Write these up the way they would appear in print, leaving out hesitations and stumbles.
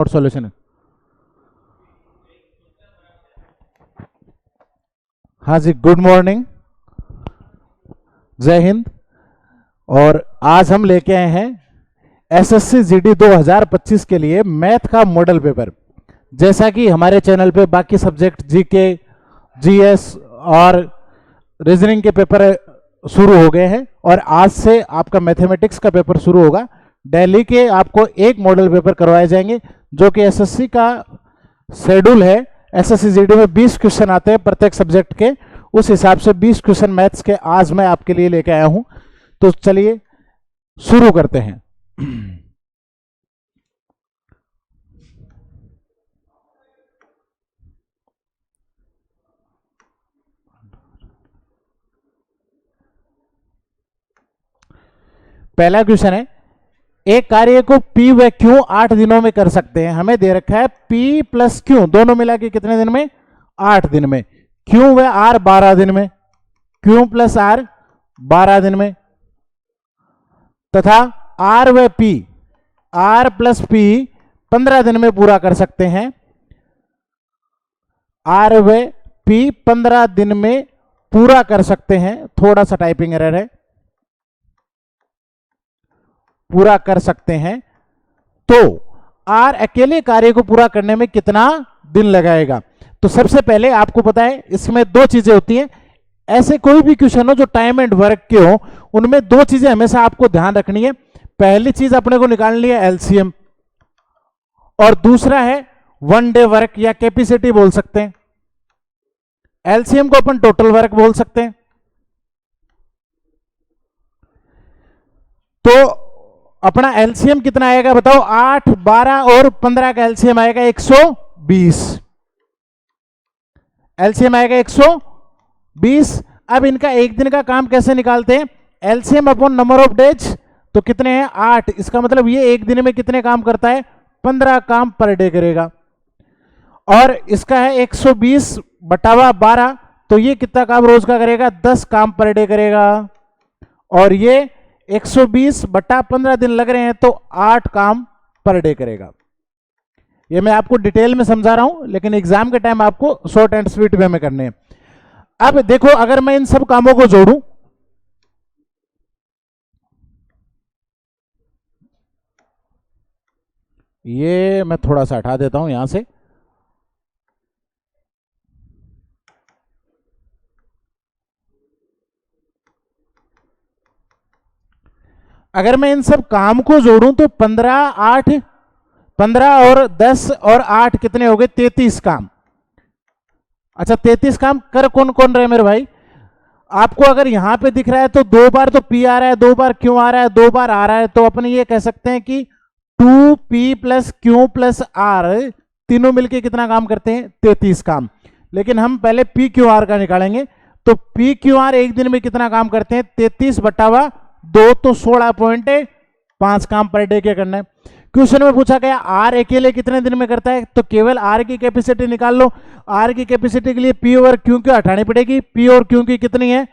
और सॉल्यूशन है। हाँ जी, गुड मॉर्निंग, जय हिंद। और आज हम लेके आए हैं एसएससी जीडी 2025 के लिए मैथ का मॉडल पेपर। जैसा कि हमारे चैनल पे बाकी सब्जेक्ट जीके, जीएस और रीजनिंग के पेपर शुरू हो गए हैं और आज से आपका मैथमेटिक्स का पेपर शुरू होगा। दिल्ली के आपको एक मॉडल पेपर करवाए जाएंगे जो कि एसएससी का शेड्यूल है। एसएससी जीडी में 20 क्वेश्चन आते हैं प्रत्येक सब्जेक्ट के, उस हिसाब से 20 क्वेश्चन मैथ्स के आज मैं आपके लिए लेके आया हूं। तो चलिए शुरू करते हैं। पहला क्वेश्चन है, एक कार्य को P व Q 8 दिनों में कर सकते हैं। हमें दे रखा है P प्लस Q दोनों मिला के कितने दिन में? 8 दिन में। Q व R 12 दिन में, Q प्लस R 12 दिन में, तथा R व P, R प्लस P 15 दिन में पूरा कर सकते हैं। R व P 15 दिन में पूरा कर सकते हैं। थोड़ा सा टाइपिंग एरर है, पूरा कर सकते हैं। तो R अकेले कार्य को पूरा करने में कितना दिन लगाएगा? तो सबसे पहले आपको पता है इसमें दो चीजें होती हैं। ऐसे कोई भी क्वेश्चन हो जो टाइम एंड वर्क के हो, उनमें दो चीजें हमेशा आपको ध्यान रखनी है। पहली चीज अपने को निकालनी है एलसीएम, और दूसरा है वन डे वर्क या कैपेसिटी बोल सकते हैं। एलसीएम को अपन टोटल वर्क बोल सकते हैं। तो अपना एलसीएम कितना आएगा बताओ? 8, 12 और 15 का एलसीएम आएगा 120। एलसीएम आएगा 120। अब इनका एक दिन का काम कैसे निकालते हैं? LCM upon number of days, तो कितने हैं? 8। इसका मतलब ये एक दिन में कितने काम करता है? 15 काम पर डे करेगा। और इसका है 120 बटावा 12, तो ये कितना काम रोज का करेगा? 10 काम पर डे करेगा। और ये 120 बटा 15 दिन लग रहे हैं तो 8 काम पर डे करेगा। ये मैं आपको डिटेल में समझा रहा हूं, लेकिन एग्जाम के टाइम आपको शॉर्ट एंड स्वीट वे में करने हैं। अब देखो, अगर मैं इन सब कामों को जोड़ूं, ये मैं थोड़ा सा हटा देता हूं यहां से। अगर मैं इन सब काम को जोड़ूं तो 15 और 10 और 8 कितने हो गए? 33 काम। अच्छा, 33 काम कर कौन कौन रहे मेरे भाई? आपको अगर यहां पे दिख रहा है तो 2 बार तो P आ रहा है, 2 बार Q आ रहा है, 2 बार आ रहा है, तो अपन ये कह सकते हैं कि 2P plus Q plus R तीनों मिलके कितना काम करते हैं? 33 काम। लेकिन हम पहले PQR का निकालेंगे। तो PQR एक दिन में कितना काम करते हैं? 33 बटावा 2, तो 16.5 काम पर डे के करना है। क्वेश्चन में पूछा गया आर अकेले कितने दिन में करता है, तो केवल आर की कैपेसिटी निकाल लो। आर की कैपेसिटी के लिए पी और क्यू की हटानी पड़ेगी। पी और क्यू की कितनी है?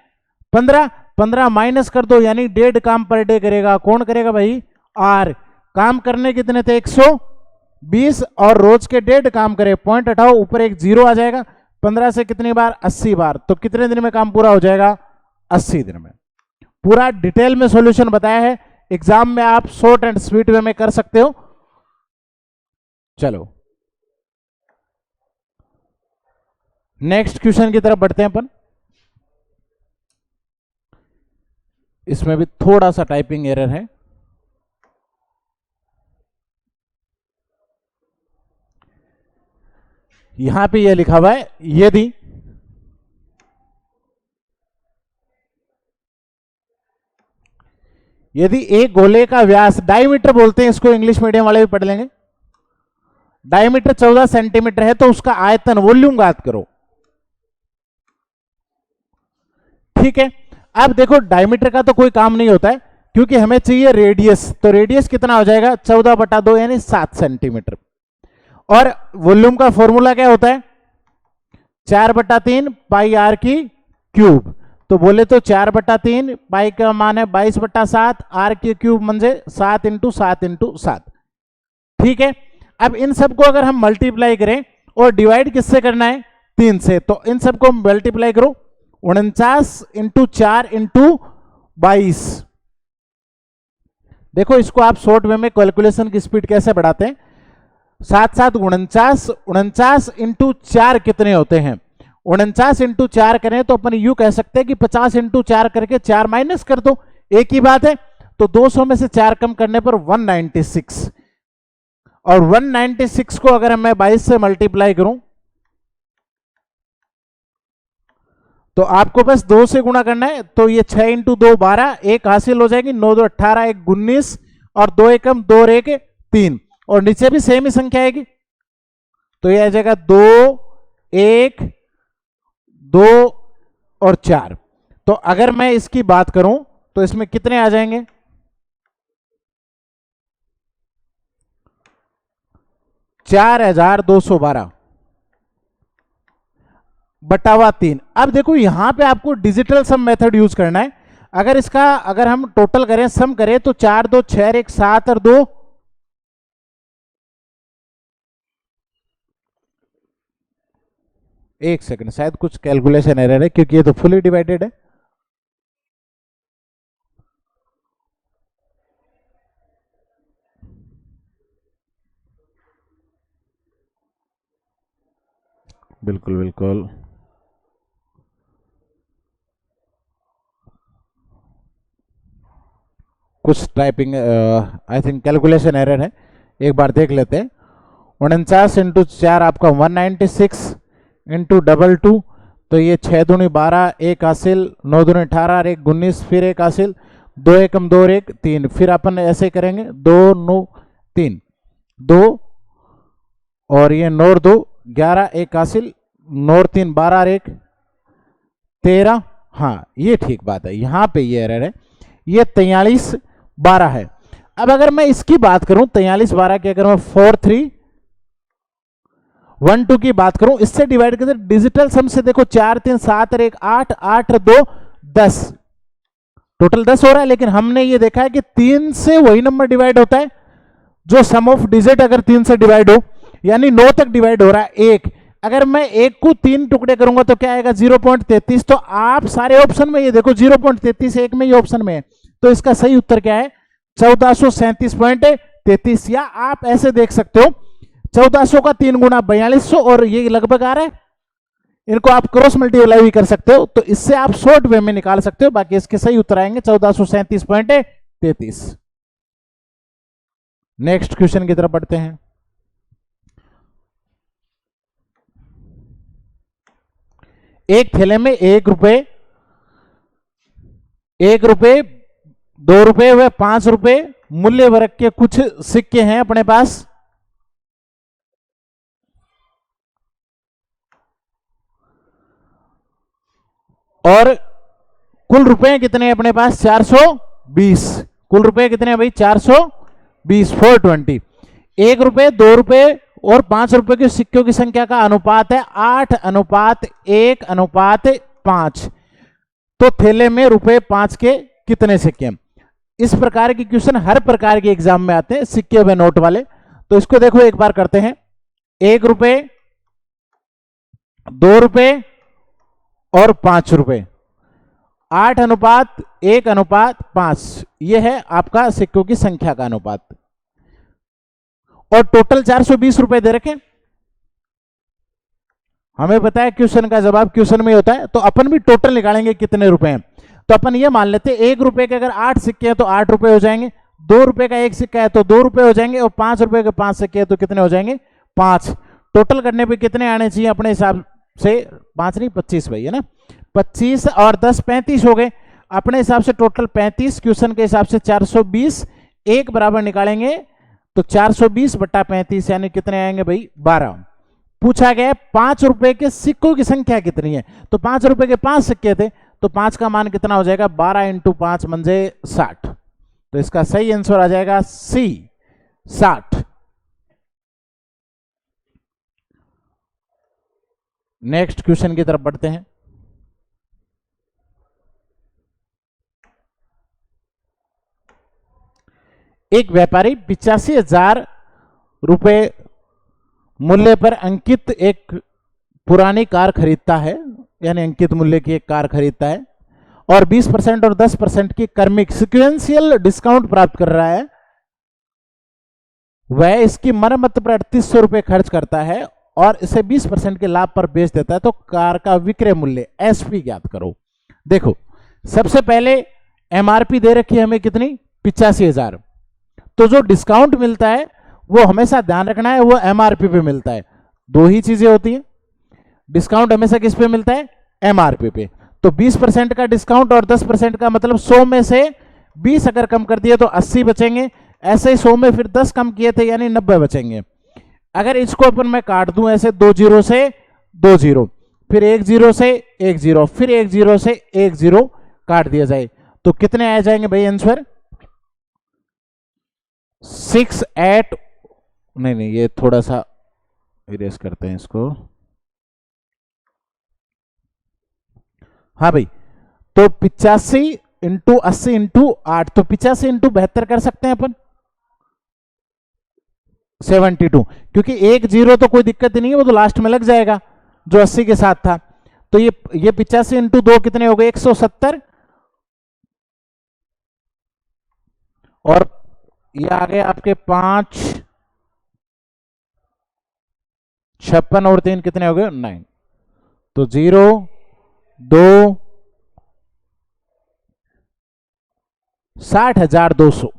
15। 15 माइनस कर दो, यानी 1.5 काम पर डे करेगा। कौन करेगा भाई? आर। काम करने कितने थे? 120, और रोज के 1.5 काम करे। पॉइंट हटाओ, ऊपर एक 0 आ जाएगा। 15 से कितनी बार? 80 बार। तो कितने दिन में काम पूरा हो जाएगा? 80 दिन में। पूरा डिटेल में सॉल्यूशन बताया है। एग्जाम में आप शॉर्ट एंड स्वीट वे में कर सकते हो। चलो नेक्स्ट क्वेश्चन की तरफ बढ़ते हैं अपन। इसमें भी थोड़ा सा टाइपिंग एरर है। यहां पे यह लिखा हुआ है, यदि एक गोले का व्यास, डायमीटर बोलते हैं इसको, इंग्लिश मीडियम वाले भी पढ़ लेंगे, डायमीटर 14 सेंटीमीटर है, तो उसका आयतन, वॉल्यूम ज्ञात करो। ठीक है। अब देखो, डायमीटर का तो कोई काम नहीं होता है क्योंकि हमें चाहिए रेडियस। तो रेडियस कितना हो जाएगा? 14 बटा 2 यानी 7 सेंटीमीटर। और वॉल्यूम का फॉर्मूला क्या होता है? 4 बटा 3 पाई आर की क्यूब। तो बोले तो 4/3 पाई का मान है 22/7, आर के क्यूब म्हणजे 7 × 7 × 7। ठीक है। अब इन सबको अगर हम मल्टीप्लाई करें और डिवाइड किससे करना है, 3 से, तो इन सबको मल्टीप्लाई करो, 49 इंटू 4 इंटू 22। देखो इसको आप शॉर्ट वे में कैलकुलेशन की स्पीड कैसे बढ़ाते हैं, 7 49 इंटू 4 कितने होते हैं, 49 इंटू 4 करें तो अपन यू कह सकते हैं कि 50 इंटू 4 करके 4 माइनस कर दो, एक ही बात है। तो 200 में से 4 कम करने पर 196, और 196 को अगर मैं 22 से मल्टीप्लाई करूं तो आपको बस 2 से गुणा करना है, तो ये 6 इंटू 2 12, एक हासिल हो जाएगी, 9 2 18, एक 19, और 2 एकम 2 और 1 3, और नीचे भी सेम ही संख्या आएगी, तो ये आ जाएगा 2 1 2 और 4। तो अगर मैं इसकी बात करूं तो इसमें कितने आ जाएंगे, 4212 बटावा 3। अब देखो यहां पे आपको डिजिटल सम मेथड यूज करना है। अगर हम टोटल करें, सम करें, तो 4 2 6 1 7 और 2, एक सेकंड, शायद कुछ कैलकुलेशन एरर है क्योंकि ये तो फुली डिवाइडेड है। बिल्कुल बिल्कुल, कुछ typing I think calculation error है, एक बार देख लेते हैं। 49 इंटू 4 आपका 196 इंटू 22, तो ये 6 दूनी 12, एक हासिल, 9 दूनी 18, एक 19, फिर एक हासिल, 2 एकम 2 और 1 3, फिर अपन ऐसे करेंगे 2 9 3 2, और ये 9 2 11, एक हासिल, 9 3 12 और 1 13। हाँ ये ठीक बात है, यहां पे ये एरर है, ये 43 12 है। अब अगर मैं इसकी बात करूं 43 12 की, अगर मैं 4 3 1 2 की बात करूं, इससे डिवाइड करते डिजिटल सम से, देखो 4 3 7 और 1 8 8 2 10, टोटल 10 हो रहा है। लेकिन हमने ये देखा है कि 3 से वही नंबर डिवाइड होता है जो सम ऑफ डिजिट अगर 3 से डिवाइड हो, यानी 9 तक डिवाइड हो रहा है 1। अगर मैं 1 को 3 टुकड़े करूंगा तो क्या आएगा 0.33। तो आप सारे ऑप्शन में ये देखो 0.33 एक में ही ऑप्शन में है, तो इसका सही उत्तर क्या है 1437.33। या आप ऐसे देख सकते हो 1400 का 3 गुना 4200, और ये लगभग आ रहा है, इनको आप क्रॉस मल्टीप्लाई भी कर सकते हो, तो इससे आप शॉर्ट वे में निकाल सकते हो। बाकी इसके सही उत्तर आएंगे 1437.33। नेक्स्ट क्वेश्चन की तरफ बढ़ते हैं। एक थैले में 1 रुपए 2 रुपए व 5 रुपए मूल्य वर्ग के कुछ सिक्के हैं अपने पास, और कुल रुपए कितने अपने पास 420। कुल रुपए कितने हैं भाई 420, 420। 1 रुपए 2 रुपए और 5 रुपए के सिक्कों की संख्या का अनुपात है 8:1:5। तो थैले में रुपए 5 के कितने सिक्के हैं। इस प्रकार के क्वेश्चन हर प्रकार के एग्जाम में आते हैं, सिक्के व नोट वाले। तो इसको देखो एक बार करते हैं, 1 रुपए 2 रुपए और 5 रुपए, 8:1:5, यह है आपका सिक्कों की संख्या का अनुपात, और टोटल 420 रुपए दे रखे। हमें पता है क्वेश्चन का जवाब क्वेश्चन में होता है, तो अपन भी टोटल निकालेंगे कितने रुपए हैं। तो अपन ये मान लेते हैं 1 रुपए के अगर 8 सिक्के हैं तो 8 रुपए हो जाएंगे, 2 रुपए का 1 सिक्का है तो 2 रुपए हो जाएंगे, और 5 रुपए के 5 सिक्के हैं तो कितने हो जाएंगे 5। टोटल करने पे कितने आने चाहिए अपने हिसाब से, 5 नहीं 25 भाई, है ना, 25 और 10 35 हो गए अपने हिसाब से, टोटल 35। क्वेश्चन के हिसाब से 420 एक बराबर निकालेंगे तो 420/35 यानी कितने आएंगे भाई 12। पूछा गया 5 रुपए के सिक्कों की संख्या कितनी है, तो 5 रुपए के 5 सिक्के थे, तो 5 का मान कितना हो जाएगा 12 × 5 म्हणजे 60। तो इसका सही आंसर आ जाएगा सी 60। नेक्स्ट क्वेश्चन की तरफ बढ़ते हैं। एक व्यापारी 85,000 रुपए मूल्य पर अंकित एक पुरानी कार खरीदता है, यानी अंकित मूल्य की एक कार खरीदता है और 20% और 10% की क्रमिक सिक्वेंशियल डिस्काउंट प्राप्त कर रहा है, वह इसकी मरम्मत पर 3800 रुपए खर्च करता है और इसे 20% के लाभ पर बेच देता है, तो कार का विक्रय मूल्य एसपी ज्ञात करो। देखो सबसे पहले एमआरपी दे रखी है हमें कितनी, 85,000। तो जो डिस्काउंट मिलता है वो हमेशा ध्यान रखना है वो एमआरपी पे मिलता है। दो ही चीजें होती हैं, डिस्काउंट हमेशा किस पे मिलता है, एमआरपी पे। तो 20% का डिस्काउंट और 10% का मतलब 100 में से 20 अगर कम कर दिए तो 80 बचेंगे, ऐसे ही 100 में फिर 10 कम किए थे यानी 90 बचेंगे। अगर इसको अपन मैं काट दूं ऐसे 2 जीरो से 2 जीरो, फिर 1 जीरो से 1 जीरो, फिर 1 जीरो से 1 जीरो काट दिया जाए तो कितने आ जाएंगे भाई आंसर, 6 8, नहीं ये थोड़ा सा इरेज करते हैं इसको, हाँ भाई, तो 85 इंटू 80 इंटू 8, तो 85 इंटू 72 कर सकते हैं अपन, 72, क्योंकि 1 जीरो तो कोई दिक्कत ही नहीं है, वो तो लास्ट में लग जाएगा जो 80 के साथ था। तो ये 85 इंटू 2 कितने हो गए, 170, और ये आ गए आपके 5 56 और 3 कितने हो गए 9, तो 0 2 60,200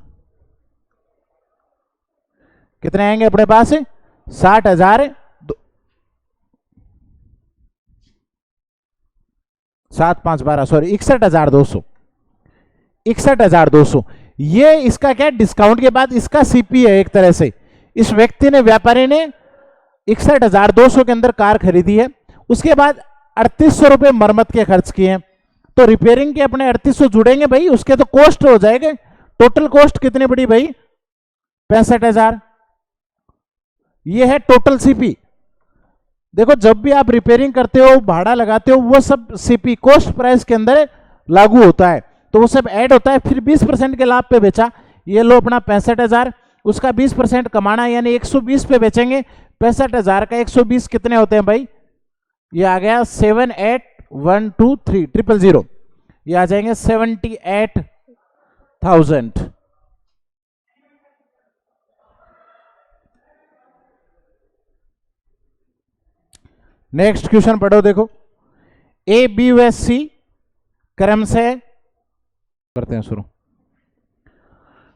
कितने आएंगे अपने पास, 60,000 7 5 12 सॉरी 61,200, 61,200। ये इसका क्या डिस्काउंट के बाद इसका सीपी है एक तरह से। इस व्यक्ति ने, व्यापारी ने 61,200 के अंदर कार खरीदी है, उसके बाद 3800 रुपए मरम्मत के खर्च किए हैं, तो रिपेयरिंग के अपने 3800 जुड़ेंगे भाई, उसके तो कॉस्ट हो जाएगा। टोटल कॉस्ट कितनी बड़ी भाई, 65,000। ये है टोटल सीपी। देखो जब भी आप रिपेयरिंग करते हो, भाड़ा लगाते हो, वो सब सीपी कॉस्ट प्राइस के अंदर लागू होता है, तो वो सब ऐड होता है। फिर 20% के लाभ पे बेचा, ये लो अपना 65,000, उसका 20% कमाना यानी 120 पे बेचेंगे। 65,000 का 120 कितने होते हैं भाई, ये आ गया 7 8 1 2 3 000, ये आ जाएंगे 78,000। नेक्स्ट क्वेश्चन पढ़ो, देखो ए बी व सी क्रम से करते हैं शुरू।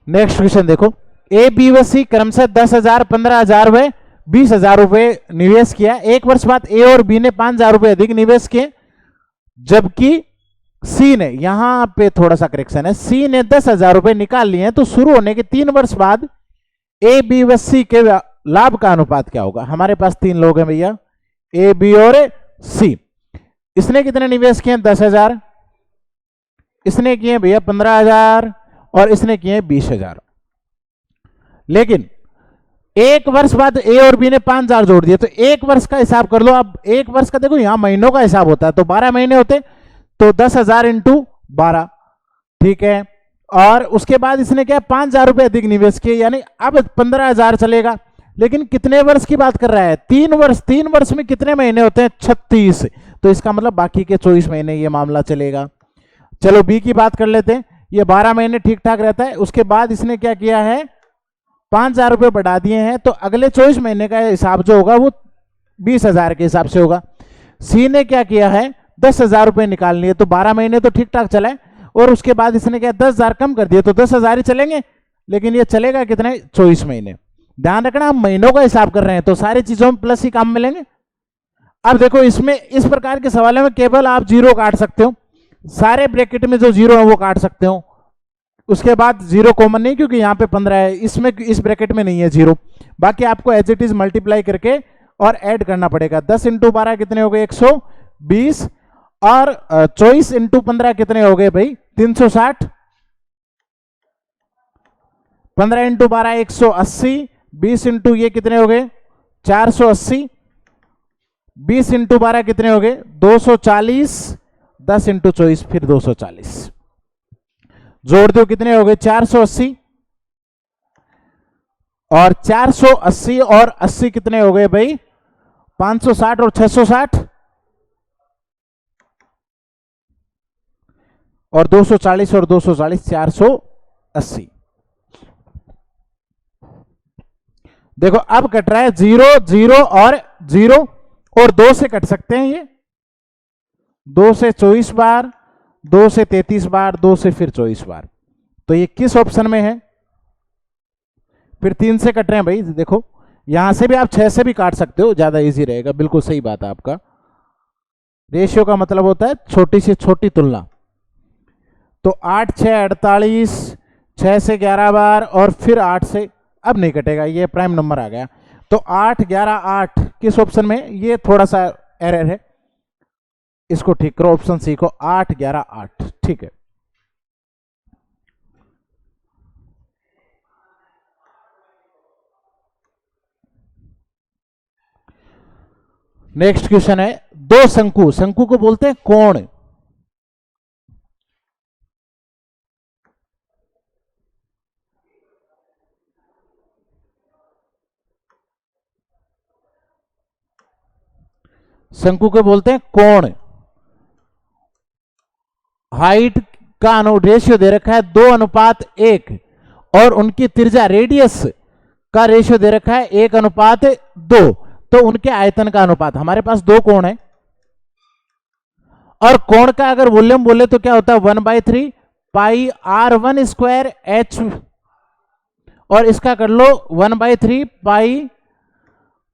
नेक्स्ट क्वेश्चन देखो, ए बी व सी क्रम से 10,000 15,000 व 20,000 रुपए निवेश किया। एक वर्ष बाद ए और बी ने 5,000 रुपए अधिक निवेश किए, जबकि सी ने, यहां पे थोड़ा सा करेक्शन है, सी ने 10,000 रुपए निकाल लिए हैं, तो शुरू होने के 3 वर्ष बाद ए बी व सी के लाभ का अनुपात क्या होगा। हमारे पास 3 लोग हैं भैया, ए बी और सी। इसने कितने निवेश किए, 10,000, इसने किए भैया 15,000 और इसने किए 20,000। लेकिन एक वर्ष बाद ए और बी ने 5,000 जोड़ दिए, तो एक वर्ष का हिसाब कर लो। अब एक वर्ष का देखो यहां महीनों का हिसाब होता है, तो 12 महीने होते, तो 10,000 इंटू 12, ठीक है। और उसके बाद इसने क्या 5,000 रुपए अधिक निवेश किए, यानी अब 15,000 चलेगा। लेकिन कितने वर्ष की बात कर रहा है, 3 वर्ष। 3 वर्ष में कितने महीने होते हैं, 36, तो इसका मतलब बाकी के 24 महीने ये मामला चलेगा। चलो बी की बात कर लेते हैं, ये 12 महीने ठीक ठाक रहता है। उसके बाद इसने क्या किया है, 5,000 रुपए बढ़ा दिए हैं, तो अगले 24 महीने का हिसाब जो होगा वो 20,000 के हिसाब से होगा। सी ने क्या किया है, 10,000 रुपए निकाल लिए, तो 12 महीने तो ठीक ठाक चला है, और उसके बाद इसने क्या 10,000 कम कर दिए, तो 10,000 ही चलेंगे। लेकिन ये चलेगा कितने, 24 महीने। ध्यान रखना हम महीनों का हिसाब कर रहे हैं, तो सारी चीजों में प्लस ही काम मिलेंगे। अब देखो इसमें इस प्रकार के सवालों में केवल आप जीरो काट सकते हो, सारे ब्रैकेट में जो जीरो है वो काट सकते हो। उसके बाद जीरो कॉमन नहीं, क्योंकि यहाँ पे 15 है, इसमें इस ब्रैकेट में नहीं है जीरो। बाकी आपको एज इट इज मल्टीप्लाई करके और ऐड करना पड़ेगा। 10 इंटू 12 कितने हो गए, 120, और 24 इंटू 15 कितने हो गए भाई, 360। 15 इंटू 12 180, 20 इंटू ये कितने हो गए 480, 20 इंटू 12 कितने हो गए 240, 10 इंटू 24 फिर 240, जोड़ दो कितने हो गए 480, और 480 और 80 कितने हो गए भाई? 560 और 660 और 240 और 240 480। देखो अब कट रहा है 0 0 और 0 और 2 से कट सकते हैं ये, 2 से 24 बार, 2 से 33 बार, 2 से फिर 24 बार। तो ये किस ऑप्शन में है? फिर 3 से कट रहे हैं भाई। देखो यहां से भी आप 6 से भी काट सकते हो, ज्यादा इजी रहेगा। बिल्कुल सही बात है आपका। रेशियो का मतलब होता है छोटी से छोटी तुलना। तो 8 6 48, 6 से 11 बार और फिर 8 से, अब नहीं कटेगा, ये प्राइम नंबर आ गया। तो 8 11 8 किस ऑप्शन में? ये थोड़ा सा एरर है, इसको ठीक करो, ऑप्शन सी को। 8 11 8 ठीक है। नेक्स्ट क्वेश्चन है, दो शंकु, शंकु को बोलते हैं कोण। शंकु को बोलते हैं कोण। हाइट का रेशियो दे रखा है 2:1 और उनकी त्रिज्या रेडियस का रेशियो दे रखा है 1:2। तो उनके आयतन का अनुपात, हमारे पास दो कोण है और कोण का अगर वॉल्यूम बोले तो क्या होता है? 1/3 पाई r1² h, और इसका कर लो 1/3 पाई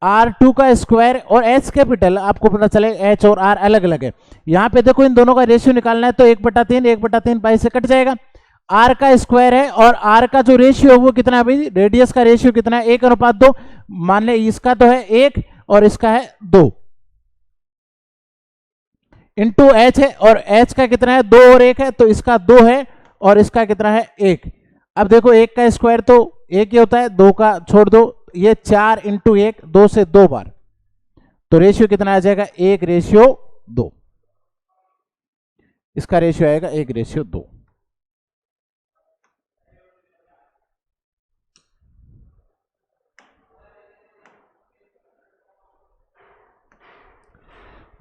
R2 का स्क्वायर और H कैपिटल। आपको पता चले H और R अलग अलग है। यहां पे देखो इन दोनों का रेशियो निकालना है तो 1/3 1/3 पाई से कट जाएगा। R का स्क्वायर है और R का जो रेशियो है वो कितना है भाई? रेडियस का रेशियो कितना है? 1:2। मान ले इसका तो है 1 और इसका है 2 इंटू H है, और H का कितना है? 2 और 1 है, तो इसका 2 है और इसका कितना है? 1। अब देखो 1 का स्क्वायर तो 1 ही होता है, 2 का छोड़ दो, ये 4 इंटू 1, 2 से 2 बार, तो रेशियो कितना आ जाएगा? 1:2। इसका रेशियो आएगा 1:2।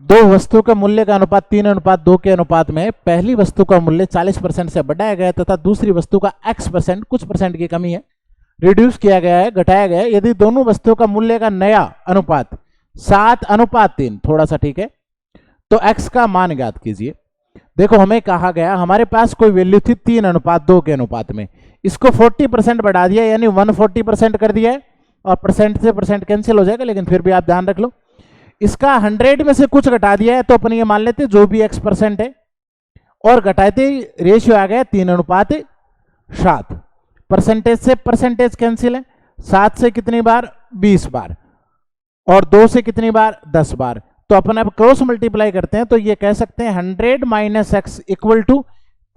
दो वस्तु का मूल्य का अनुपात 3:2 के अनुपात में पहली वस्तु का मूल्य 40% से बढ़ाया गया तथा दूसरी वस्तु का x% कुछ परसेंट की कमी है रिड्यूस किया गया है, घटाया गया है। यदि दोनों वस्तुओं का मूल्य का नया अनुपात 7:3, थोड़ा सा ठीक है, तो x का मान ज्ञात कीजिए। देखो हमें कहा गया, हमारे पास कोई वैल्यू थी 3:2 के अनुपात में, इसको 40% बढ़ा दिया यानी 140% कर दिया है, और परसेंट से परसेंट कैंसिल हो जाएगा, लेकिन फिर भी आप ध्यान रख लो। इसका 100 में से कुछ घटा दिया है तो अपन ये मान लेते जो भी x% है, और घटाते रेशियो आ गया 3:7। परसेंटेज से परसेंटेज कैंसिल है, 7 से कितनी बार? 20 बार, और 2 से कितनी बार? 10 बार। तो अपन अब क्रॉस मल्टीप्लाई करते हैं तो ये कह सकते हैं 100 minus x equal to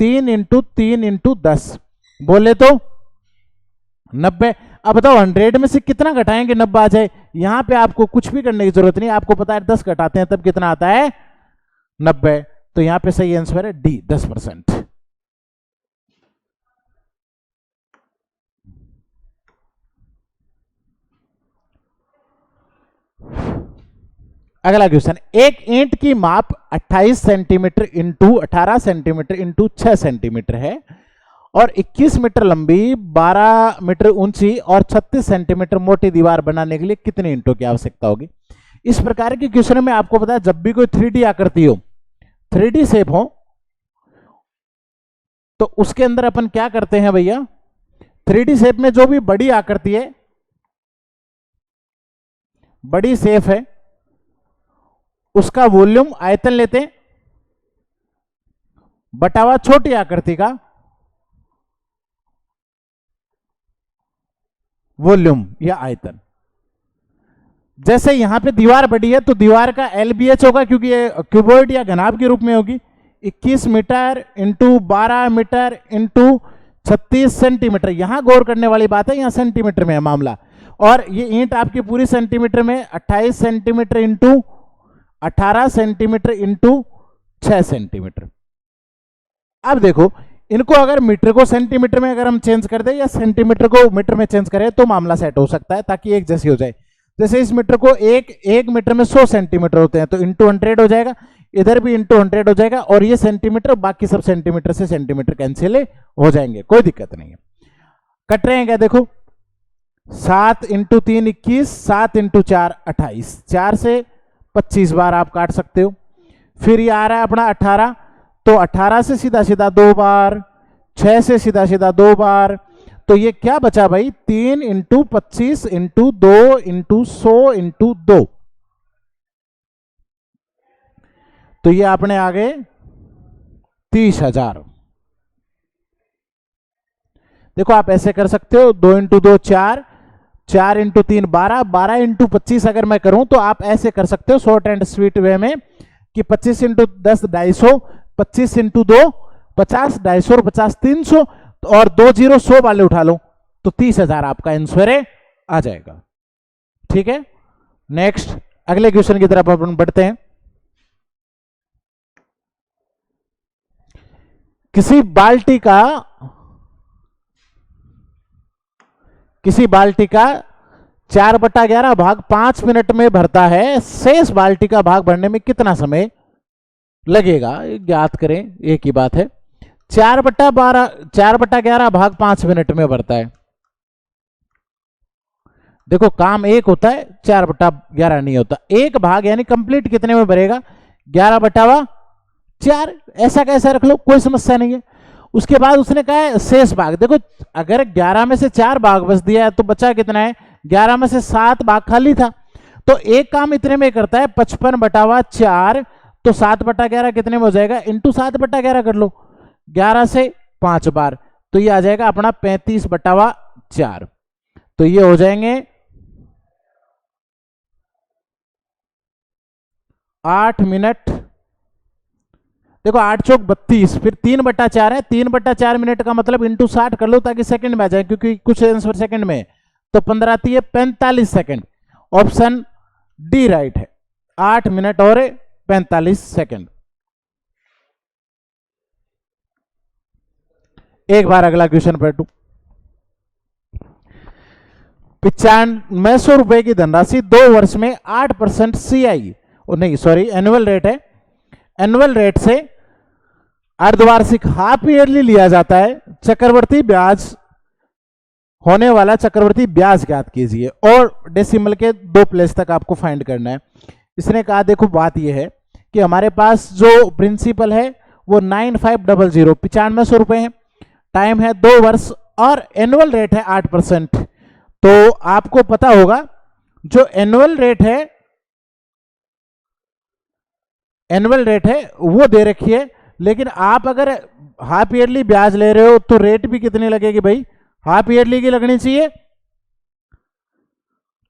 3 into 3 into 10, बोले तो 90। अब बताओ 100 में से कितना घटाएंगे 90 आ जाए? यहां पे आपको कुछ भी करने की जरूरत नहीं, आपको पता है 10 घटाते हैं तब कितना आता है? 90। तो यहां पे सही आंसर है डी, 10%। अगला क्वेश्चन, एक ईंट की माप 28 centimetre into 18 centimetre into 6 centimetre है और 21 मीटर लंबी, 12 मीटर ऊंची और 36 सेंटीमीटर मोटी दीवार बनाने के लिए कितने ईंटों की आवश्यकता होगी? इस प्रकार के क्वेश्चन में आपको पता है जब भी कोई 3D आकृति हो, 3D शेप हो, तो उसके अंदर अपन क्या करते हैं भैया? 3D शेप में जो भी बड़ी आकृति है, बड़ी शेप है, उसका वॉल्यूम आयतन लेते हैं बटावा छोटी आकृति का वॉल्यूम या आयतन। जैसे यहां पे दीवार बड़ी है तो दीवार का LBH होगा क्योंकि ये क्यूबॉइड या घनाभ के रूप में होगी। 21 metre into 12 metre into 36 centimetre. यहां गौर करने वाली बात है, यहां सेंटीमीटर में है मामला, और ये ईंट आपकी पूरी सेंटीमीटर में 28 centimetre into 18 centimetre into 6 centimetre. अब देखो इनको अगर मीटर को सेंटीमीटर में अगर हम चेंज कर दें या सेंटीमीटर को मीटर में चेंज करें तो मामला सेट हो सकता है, ताकि एक जैसी हो जाए। जैसे इस मीटर को एक मीटर में 100 सेंटीमीटर होते हैं, तो इंटू 100 हो जाएगा, इधर भी इंटू 100 हो जाएगा, और ये सेंटीमीटर, बाकी सब सेंटीमीटर से सेंटीमीटर कैंसिल हो जाएंगे, कोई दिक्कत नहीं है। कट रहे हैं क्या? देखो 7 × 3 21, 7 × 4 28, 4 से 25 बार आप काट सकते हो। फिर ये आ रहा है अपना 18, तो 18 से सीधा सीधा 2 बार, 6 से सीधा सीधा 2 बार, तो ये क्या बचा भाई? 3 × 25 × 2 × 100 × 2, तो ये अपने आ गए 30,000। देखो आप ऐसे कर सकते हो, 2 × 2 4, 4 × 3 12, 12 × 25 अगर मैं करूं तो आप ऐसे कर सकते हो शॉर्ट एंड स्वीट वे में कि 25 × 10 250, 25 × 2 50, 250 और 50 300, और 2 0 100 वाले उठा लो, तो 30,000 आपका आंसर आ जाएगा। ठीक है, नेक्स्ट अगले क्वेश्चन की तरफ अपन बढ़ते हैं। किसी बाल्टी का 4/11 भाग 5 मिनट में भरता है, शेष बाल्टी का भाग भरने में कितना समय लगेगा? ज्ञात करें, एक ही बात है। 4/11 भाग 5 मिनट में भरता है। देखो काम एक होता है, 4/11 नहीं होता। एक भाग यानी कंप्लीट कितने में भरेगा? 11/4, ऐसा कैसा रख लो, कोई समस्या नहीं है। उसके बाद उसने कहा है शेष भाग। देखो अगर 11 में से 4 भाग बच दिया है तो बचा कितना है? 11 में से 7 भाग खाली था, तो एक काम इतने में करता है 55/4, तो 7/11 कितने में हो जाएगा? इंटू 7/11 कर लो, 11 से 5 बार, तो ये आ जाएगा अपना 35/4, तो ये हो जाएंगे 8 मिनट। देखो 8 चौक 32, फिर 3/4 है, 3/4 मिनट का मतलब इंटू 60 कर लो ताकि सेकंड में आ जाए, क्योंकि कुछ आंसर सेकंड में, तो 15 आती है 45 सेकंड। ऑप्शन डी राइट है, 8 मिनट और 45 सेकंड। एक बार अगला क्वेश्चन पलटू। 9500 रुपए की धनराशि 2 वर्ष में 8% CI, नहीं सॉरी एनुअल रेट है, एनुअल रेट से अर्धवार्षिक हाफ ईयरली लिया जाता है। चक्रवर्ती ब्याज होने वाला चक्रवर्ती ब्याज ज्ञात कीजिए, और डेसिमल के 2 प्लेस तक आपको फाइंड करना है। इसने कहा देखो बात यह है कि हमारे पास जो प्रिंसिपल है वो 9500 9500 रुपए है, टाइम है 2 वर्ष, और एनुअल रेट है 8%। तो आपको पता होगा जो एनुअल रेट है वो दे रखी है, लेकिन आप अगर हाफ ईयरली ब्याज ले रहे हो तो रेट भी कितनी लगेगी भाई? हाफ ईयरली की लगनी चाहिए,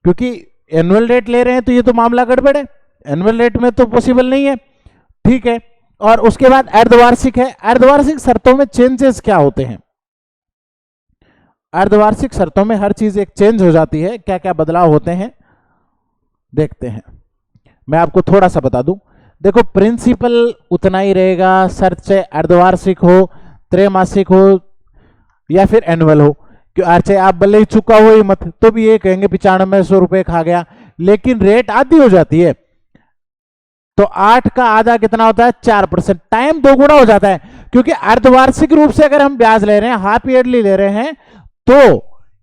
क्योंकि एनुअल रेट ले रहे हैं तो ये तो मामला गड़बड़ है, एनुअल रेट में तो पॉसिबल नहीं है। ठीक है, और उसके बाद अर्धवार्षिक है। अर्धवार्षिक शर्तों में चेंजेस क्या होते हैं? अर्धवार्षिक शर्तों में हर चीज एक चेंज हो जाती है, क्या क्या बदलाव होते हैं देखते हैं। मैं आपको थोड़ा सा बता दूं, देखो प्रिंसिपल उतना ही रहेगा, शर्त चाहे अर्धवार्षिक हो, त्रैमासिक हो या फिर एनुअल हो, चाहे आप भले ही चुका हो ही मत, तो भी ये कहेंगे 9500 रुपए खा गया, लेकिन रेट आधी हो जाती है। तो 8 का आधा कितना होता है? 4%, टाइम 2 गुना हो जाता है, क्योंकि अर्धवार्षिक रूप से अगर हम ब्याज ले रहे हैं, हाफ ईयरली ले रहे हैं, तो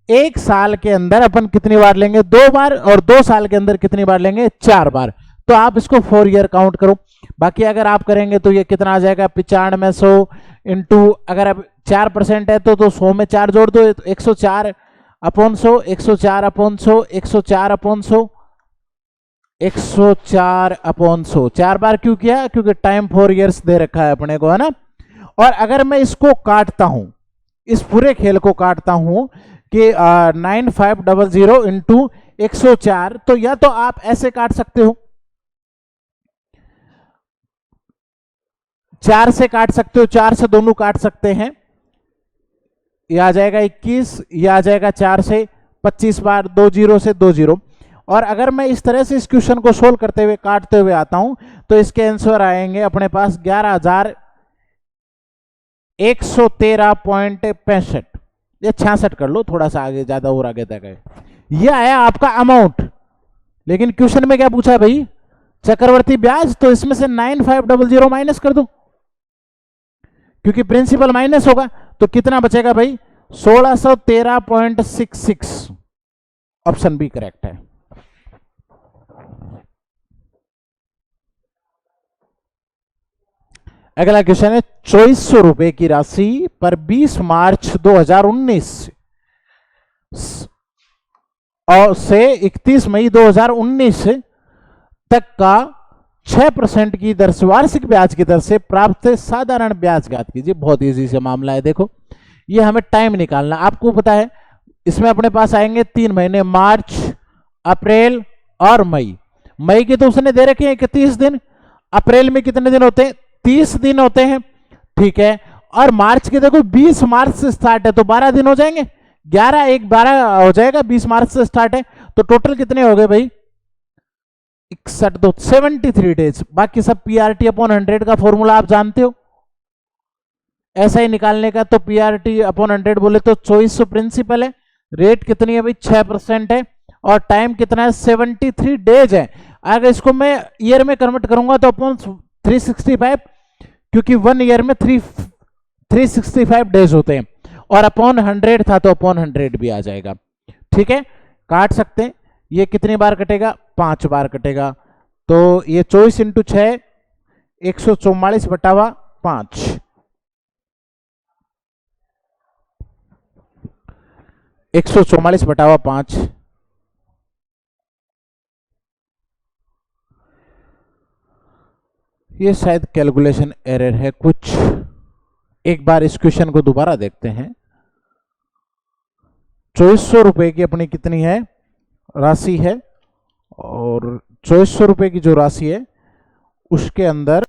1 साल के अंदर अपन कितनी बार लेंगे? 2 बार, और 2 साल के अंदर कितनी बार लेंगे? 4 बार। तो आप इसको 4 ईयर काउंट करो। बाकी अगर आप करेंगे तो ये कितना आ जाएगा? 9500 इंटू, अगर अब 4% है तो 100 में 4 जोड़ दो, 104/100, 104/100, 104/100, 104/100। 4 बार क्यों किया? क्योंकि टाइम 4 ईयर्स दे रखा है अपने को, है ना। और अगर मैं इसको काटता हूं, इस पूरे खेल को काटता हूं कि 9500 इंटू 104, तो या तो आप ऐसे काट सकते हो, 4 से काट सकते हो, 4 से दोनों काट सकते हैं, यह आ जाएगा 21, यह आ जाएगा 4 से 25 बार, 2 0 से 2 0। और अगर मैं इस तरह से इस क्वेश्चन को सोल्व करते हुए काटते हुए आता हूं तो इसके आंसर आएंगे अपने पास 11,000 113.65 या 66 कर लो, थोड़ा सा आगे ज्यादा और आगे तक है। ये आया आपका अमाउंट। लेकिन क्वेश्चन में क्या पूछा है भाई? चक्रवर्ती ब्याज। तो इसमें से 9500 माइनस कर दो, क्योंकि प्रिंसिपल माइनस होगा। तो कितना बचेगा भाई? 1613.66। ऑप्शन बी करेक्ट है। अगला क्वेश्चन है, 2400 रुपए की राशि पर 20 मार्च 2019 और से 31 मई 2019 तक का 6% की दर से वार्षिक ब्याज की दर से प्राप्त साधारण ब्याज ज्ञात कीजिए। बहुत इजी से मामला है। देखो, ये हमें टाइम निकालना, आपको पता है इसमें अपने पास आएंगे 3 महीने, मार्च, अप्रैल और मई। मई के तो उसने दे रखे हैं 31 दिन, अप्रैल में कितने दिन होते हैं? 30 दिन होते हैं, ठीक है। और मार्च के देखो 20 मार्च से स्टार्ट है तो 12 दिन हो जाएंगे, 11 1 12 हो जाएगा, 20 मार्च से स्टार्ट है तो टोटल कितने हो गए भाई? 61 तो 73 डेज। बाकी सब पीआरटी अपॉन 100 का फॉर्मूला आप जानते हो, ऐसा ही निकालने का। तो पीआरटी अपॉन 100 बोले तो 2400 प्रिंसिपल है, रेट कितनी है भाई? 6% है, और टाइम कितना है? 73 डेज है। अगर इसको मैं ईयर में कन्वर्ट करूंगा तो अपॉन 365, क्योंकि 1 ईयर में 365 डेज होते हैं, और अपॉन 100 था तो अपॉन 100 भी आ जाएगा, ठीक है। काट सकते हैं। ये कितनी बार कटेगा? 5 बार कटेगा। तो ये 24 इंटू 6 144/5, 144/5। ये शायद कैलकुलेशन एरर है कुछ। एक बार इस क्वेश्चन को दोबारा देखते हैं। 2400 रुपए की अपनी कितनी है राशि है, और 2400 रुपए की जो राशि है उसके अंदर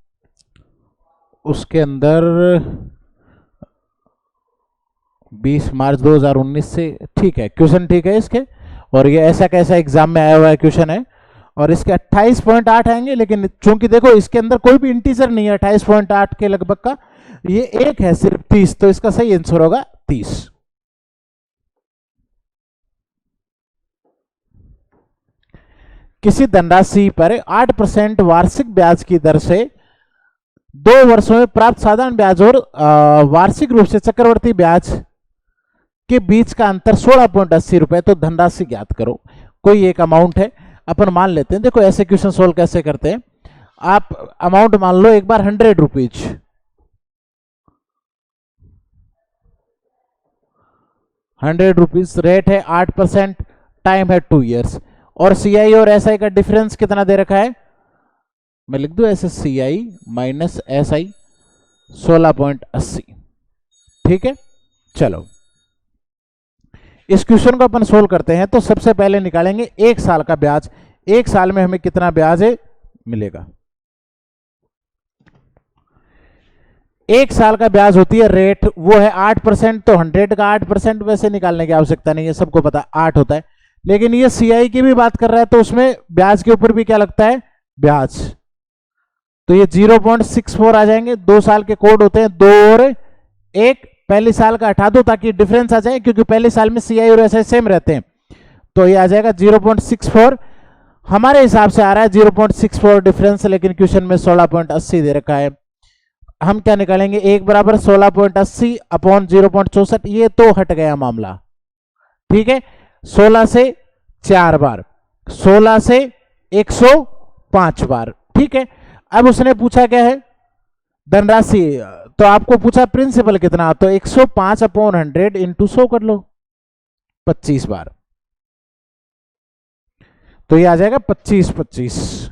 20 मार्च 2019 से, ठीक है, क्वेश्चन ठीक है इसके। और ये ऐसा कैसा एग्जाम में आया हुआ है क्वेश्चन है, और इसके 28.8 आएंगे। लेकिन चूंकि देखो इसके अंदर कोई भी इंटीजर नहीं है 28.8 के लगभग का, ये एक है सिर्फ 30, तो इसका सही आंसर होगा 30। किसी धनराशि पर 8% वार्षिक ब्याज की दर से 2 वर्षों में प्राप्त साधारण ब्याज और वार्षिक रूप से चक्रवर्ती ब्याज के बीच का अंतर 16.80 रुपए। तो धनराशि ज्ञात करो। कोई एक अमाउंट है, अपन मान लेते हैं। देखो ऐसे क्वेश्चन सोल्व कैसे करते हैं, आप अमाउंट मान लो एक बार 100 रुपीज, 100 रुपीज रेट है, 8%, टाइम है 2 ईयर्स, और सीआई और एसआई का डिफरेंस कितना दे रखा है? मैं लिख दूं ऐसे, सीआई माइनस एसआई 16.80, ठीक है। चलो इस क्वेश्चन को अपन सोल्व करते हैं। तो सबसे पहले निकालेंगे 1 साल का ब्याज। 1 साल में हमें कितना ब्याज है मिलेगा? 1 साल का ब्याज होती है रेट, वो है 8%। तो 100 का 8% वैसे निकालने की आवश्यकता नहीं है, सबको पता 8 होता है। लेकिन ये सीआई की भी बात कर रहा है तो उसमें ब्याज के ऊपर भी क्या लगता है? ब्याज। तो ये 0.64 आ जाएंगे। 2 साल के कोड होते हैं, 2 और 1। पहले साल का हटा दो ताकि डिफरेंस आ जाए, क्योंकि पहले साल में सीआई और एसआई सेम रहते हैं। तो ये आ जाएगा 0.64। हमारे हिसाब से आ रहा है 0.64 डिफरेंस, लेकिन क्वेश्चन में 16.80 दे रखा है। हम क्या निकालेंगे? 1 बराबर 16.80 अपॉन 0.64। ये तो हट गया मामला, ठीक है। 16 से 4 बार, 16 से 105 बार, ठीक है। अब उसने पूछा क्या है? धनराशि। तो आपको पूछा प्रिंसिपल कितना, तो 105 अपॉन 100 इंटू 100 कर लो, 25 बार। तो ये आ जाएगा 25 25।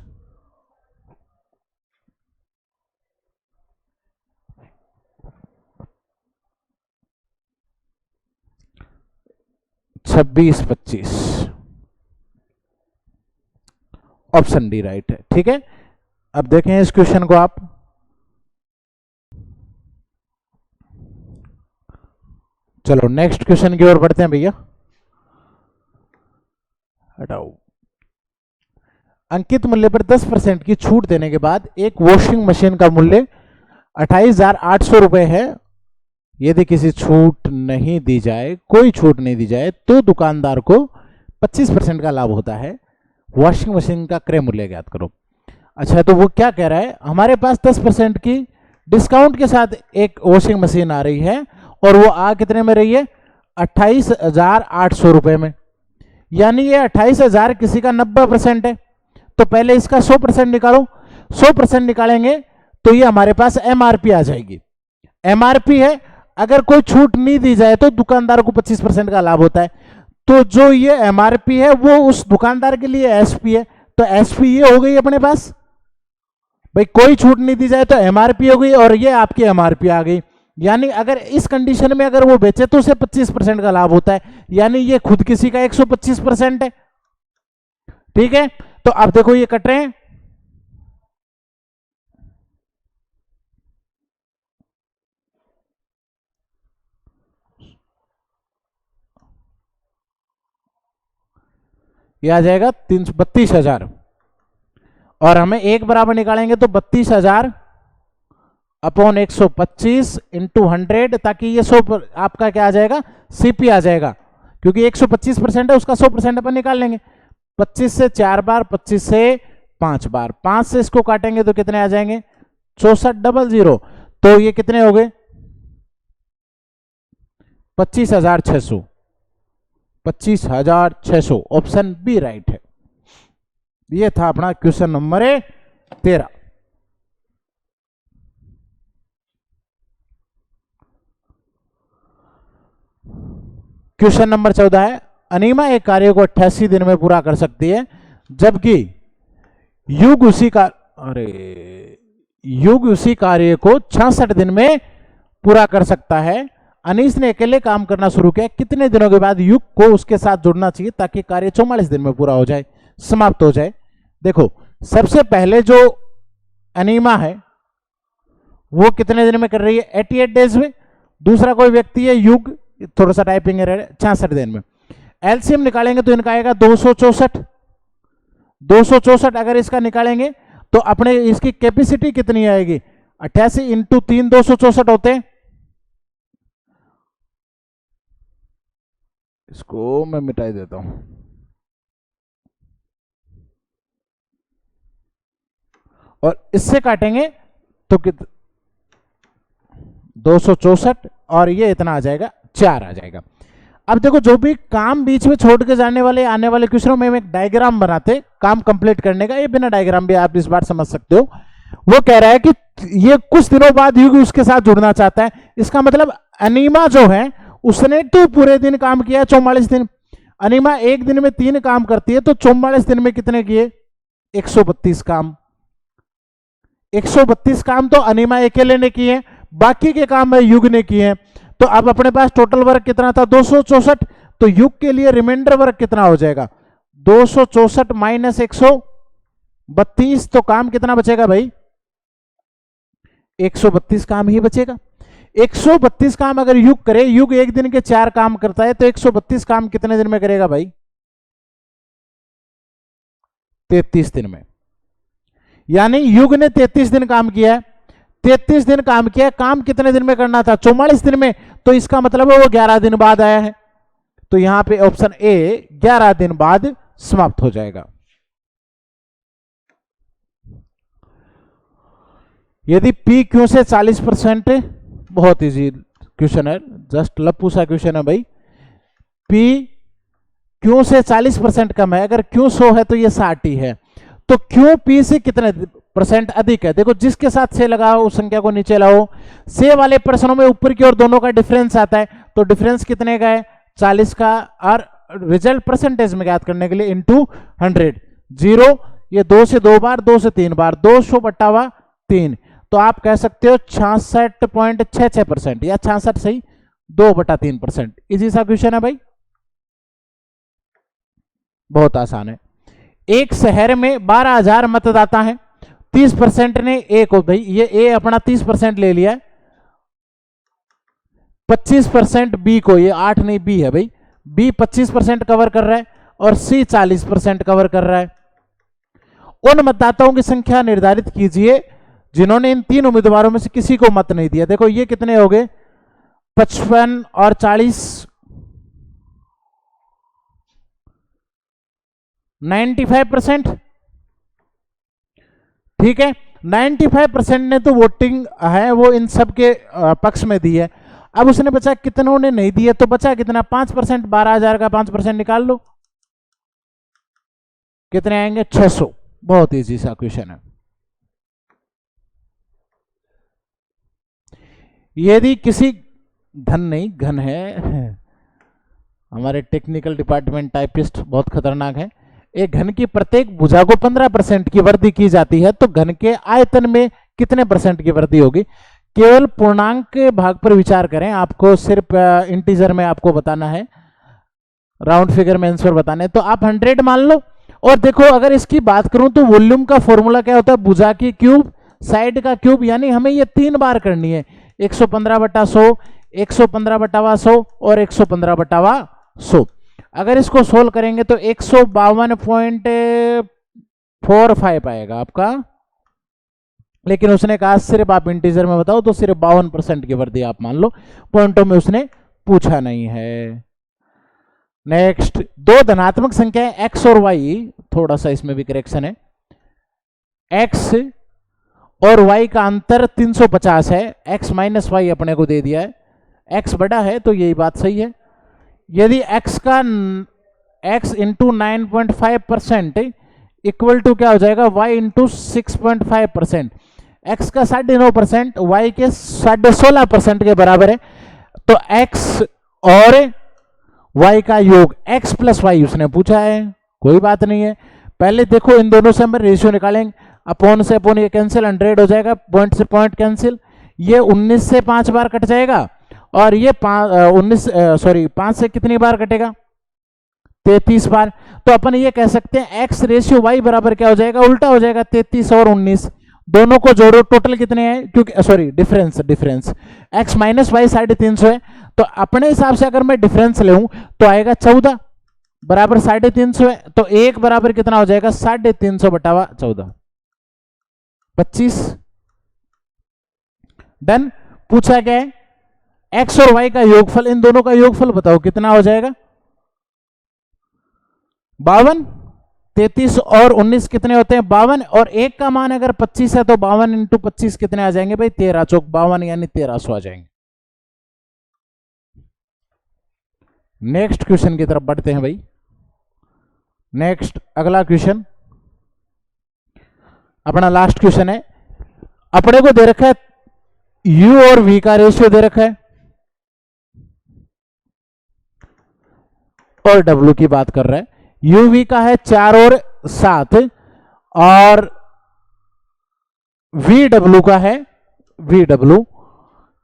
छब्बीस 25। ऑप्शन डी राइट है, ठीक है। अब देखें इस क्वेश्चन को आप। चलो नेक्स्ट क्वेश्चन की ओर बढ़ते हैं भैया। हटाओ। अंकित मूल्य पर 10% की छूट देने के बाद एक वॉशिंग मशीन का मूल्य 28,800 रुपए है यदि किसी छूट नहीं दी जाए, कोई छूट नहीं दी जाए, तो दुकानदार को 25% का लाभ होता है। वॉशिंग मशीन का क्रय मूल्य ज्ञात करो। अच्छा, तो वो क्या कह रहा है, हमारे पास 10% की डिस्काउंट के साथ एक वॉशिंग मशीन आ रही है और वो आ कितने में रही है, 28,800 रुपए में। यानी ये 28,000 किसी का 90% है, तो पहले इसका 100% निकालो। 100% निकालेंगे तो ये हमारे पास एमआरपी आ जाएगी। एमआरपी है, अगर कोई छूट नहीं दी जाए तो दुकानदार को 25% का लाभ होता है। तो जो ये एमआरपी है वो उस दुकानदार के लिए एसपी है, तो एसपी ये हो गई अपने पास भाई, कोई छूट नहीं दी जाए तो एमआरपी हो गई और ये आपकी एमआरपी आ गई। यानी अगर इस कंडीशन में अगर वो बेचे तो उसे 25% का लाभ होता है, यानी ये खुद किसी का 125% है। ठीक है, तो अब देखो ये कट रहे हैं, ये आ जाएगा 32,000 और हमें एक बराबर निकालेंगे तो 32,000 अपॉन 125 इंटू 100, ताकि ये 100 आपका क्या आ जाएगा, सीपी आ जाएगा, क्योंकि 125% है उसका 100% अपन निकाल लेंगे। 25 से 4 बार, 25 से 5 बार, 5 से इसको काटेंगे तो कितने आ जाएंगे, 6400। तो ये कितने हो गए, 25,600। 25,600 ऑप्शन बी राइट है। ये था अपना क्वेश्चन नंबर 13। क्वेश्चन नंबर 14 है, अनीमा एक कार्य को 88 दिन में पूरा कर सकती है, जबकि युग उसी कार्य को 66 दिन में पूरा कर सकता है। अनीस ने अकेले काम करना शुरू किया, कितने दिनों के बाद युग को उसके साथ जुड़ना चाहिए ताकि कार्य 44 दिन में पूरा हो जाए, समाप्त हो जाए। देखो, सबसे पहले जो अनीमा है वो कितने दिन में कर रही है, 88 डेज में। दूसरा कोई व्यक्ति है युग, थोड़ा सा टाइपिंग एरर है, 66 दिन में। एलसीएम निकालेंगे तो इनका आएगा 264। 264 अगर इसका निकालेंगे तो अपने इसकी कैपेसिटी कितनी आएगी, 88 इंटू 3 264 होते हैं। इसको मैं मिटाई देता हूं, और इससे काटेंगे तो 264 और ये इतना आ जाएगा, 4 आ जाएगा। अब देखो, जो भी काम बीच में छोड़ के जाने वाले आने वाले क्वेश्चनों में हम एक डायग्राम बनाते काम कंप्लीट करने का, ये बिना डायग्राम भी आप इस बार समझ सकते हो। वो कह रहा है कि ये कुछ दिनों बाद युग उसके साथ जुड़ना चाहता है, इसका मतलब अनीमा जो है उसने तो पूरे दिन काम किया 44 दिन। अनीमा एक दिन में 3 काम करती है, तो 44 दिन में कितने किए, 132 काम। 132 काम तो अनीमा अकेले ने किए, बाकी के काम युग ने किए। तो अब अपने पास टोटल वर्क कितना था, 264। तो युग के लिए रिमाइंडर वर्क कितना हो जाएगा, 264 माइनस 132, तो काम कितना बचेगा भाई, 132 काम ही बचेगा। 132 काम अगर युग करे, युग एक दिन के 4 काम करता है, तो 132 काम कितने दिन में करेगा भाई, 33 दिन में। यानी युग ने 33 दिन काम किया है। 33 दिन काम किया, काम कितने दिन में करना था, 44 दिन में, तो इसका मतलब है वो 11 दिन बाद आया है। तो यहां पे ऑप्शन ए 11 दिन बाद समाप्त हो जाएगा। यदि पी क्यू से 40%, बहुत इजी क्वेश्चन है, जस्ट लप्पू सा क्वेश्चन है भाई। पी क्यू से 40% कम है, अगर क्यू 100 है तो ये 60 ही है, तो क्यू पी से कितने % अधिक है। देखो, जिसके साथ से लगाओ उस संख्या को नीचे लाओ। से वाले प्रश्नों में ऊपर की ओर दोनों का डिफरेंस आता है, तो डिफरेंस कितने का है, 40 का, और रिजल्ट परसेंटेज में ज्ञात करने के लिए इनटू 100। 0 ये 2 से 2 बार, 2 से 3 बार, 200 बटा 3, तो आप कह सकते हो 66.66% या 66 सही, 2/3%। इजी सा क्वेश्चन है भाई, बहुत आसान है। एक शहर में 12,000 मतदाता हैं, 30% ने ए को, भाई ये ए अपना 30% ले लिया है, 25% बी को, ये 8 नहीं बी है भाई, बी 25% कवर कर रहा है और सी 40% कवर कर रहा है। उन मतदाताओं की संख्या निर्धारित कीजिए जिन्होंने इन 3 उम्मीदवारों में से किसी को मत नहीं दिया। देखो ये कितने हो गए, 55 और 40 95%। ठीक है, 95% ने तो वोटिंग है वो इन सब के पक्ष में दी है। अब उसने बचा कितनों ने नहीं दिए, तो बचा कितना 5%, 12,000 का 5% निकाल लो, कितने आएंगे 600। बहुत इजी सा क्वेश्चन है। यदि किसी घन है हमारे टेक्निकल डिपार्टमेंट टाइपिस्ट बहुत खतरनाक है। एक घन की प्रत्येक भुजा को 15% की वृद्धि की जाती है, तो घन के आयतन में कितने % की वृद्धि होगी? केवल पूर्णांक के भाग पर विचार करें, आपको सिर्फ इंटीजर में आपको बताना है, राउंड फिगर में आंसर बताना है। तो आप 100 मान लो। और देखो अगर इसकी बात करूं तो वॉल्यूम का फॉर्मूला क्या होता है? भुजा की क्यूब साइड का क्यूब, यानी हमें ये 3 बार करनी है, 115/100, 115/100 और 115/100। अगर इसको सोल्व करेंगे तो 152.45 आएगा आपका। लेकिन उसने कहा सिर्फ आप इंटीजर में बताओ, तो सिर्फ 52% की वृद्धि आप मान लो, पॉइंटों में उसने पूछा नहीं है। नेक्स्ट, दो धनात्मक संख्या x और y, थोड़ा सा इसमें भी करेक्शन है, x और y का अंतर 350 है, x माइनस y अपने को दे दिया है, x बड़ा है तो यही बात सही है। यदि x का x इंटू 9.5% इक्वल टू क्या हो जाएगा? y into 6.5%। x का 9.5% y के 16.5% के बराबर है, तो x और y का योग x प्लस y उसने पूछा है, कोई बात नहीं है। पहले देखो इन दोनों से हम रेशियो निकालेंगे, अपोन से अपोन ये कैंसिल, 100 हो जाएगा, पॉइंट से पॉइंट कैंसिल, ये 19 से 5 बार कट जाएगा, और ये 5 से कितनी बार कटेगा? 33 बार। तो अपन ये कह सकते हैं x रेशियो y बराबर क्या हो जाएगा? उल्टा हो जाएगा, 33 और 19 दोनों को जोड़ो, टोटल कितने हैं? क्योंकि sorry difference x minus Y 350 है, तो अपने हिसाब से अगर मैं डिफरेंस ले तो आएगा 14 बराबर 350 है, तो 1 बराबर कितना हो जाएगा? 350/14, 25। डन। पूछा गया है x और y का योगफल, इन दोनों का योगफल बताओ कितना हो जाएगा? 52। 33 और 19 कितने होते हैं? 52, और 1 का मान अगर 25 है तो 52 इंटू 25 कितने आ जाएंगे भाई? 13 चौक 52, यानी 1300 आ जाएंगे। नेक्स्ट क्वेश्चन की तरफ बढ़ते हैं भाई। नेक्स्ट अगला क्वेश्चन अपना लास्ट क्वेश्चन है। अपने को दे रखा है u और v का रेशियो दे रखा है, और w की बात कर रहा है। uv का है 4 और 7, और vw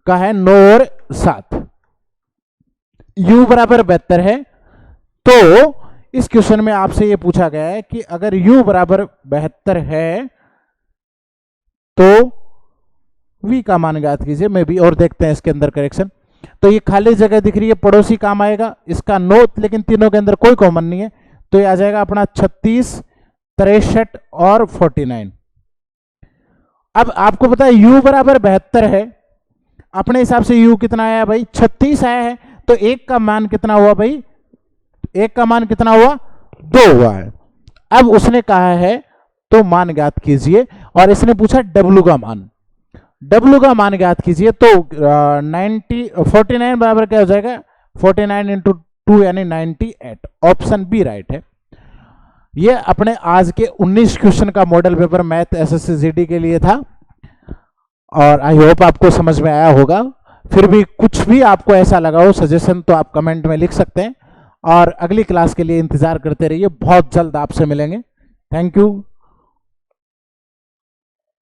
का है 9 और 7। u बराबर 72 है। तो इस क्वेश्चन में आपसे यह पूछा गया है कि अगर u बराबर 72 है तो v का मान ज्ञात कीजिए। मैं भी और देखते हैं इसके अंदर करेक्शन। तो ये खाली जगह दिख रही है, पड़ोसी काम आएगा, इसका 9, लेकिन तीनों के अंदर कोई कॉमन नहीं है, तो ये आ जाएगा अपना 36, 63 और 49। अब आपको पता है u बराबर 72 है, अपने हिसाब से u कितना आया भाई? 36 आया है, तो 1 का मान कितना हुआ भाई? 1 का मान कितना हुआ? 2 हुआ है। अब उसने कहा है तो मान ज्ञात कीजिए, और इसने पूछा w का मान। w का मान ज्ञात कीजिए, तो 49 बराबर क्या हो जाएगा? 49 इंटू 2 यानी 98। ऑप्शन बी राइट है। ये अपने आज के 19 क्वेश्चन का model paper math SSC GD के लिए था, और आई होप आपको समझ में आया होगा। फिर भी कुछ भी आपको ऐसा लगा हो सजेशन, तो आप कमेंट में लिख सकते हैं, और अगली क्लास के लिए इंतजार करते रहिए। बहुत जल्द आपसे मिलेंगे। Thank you.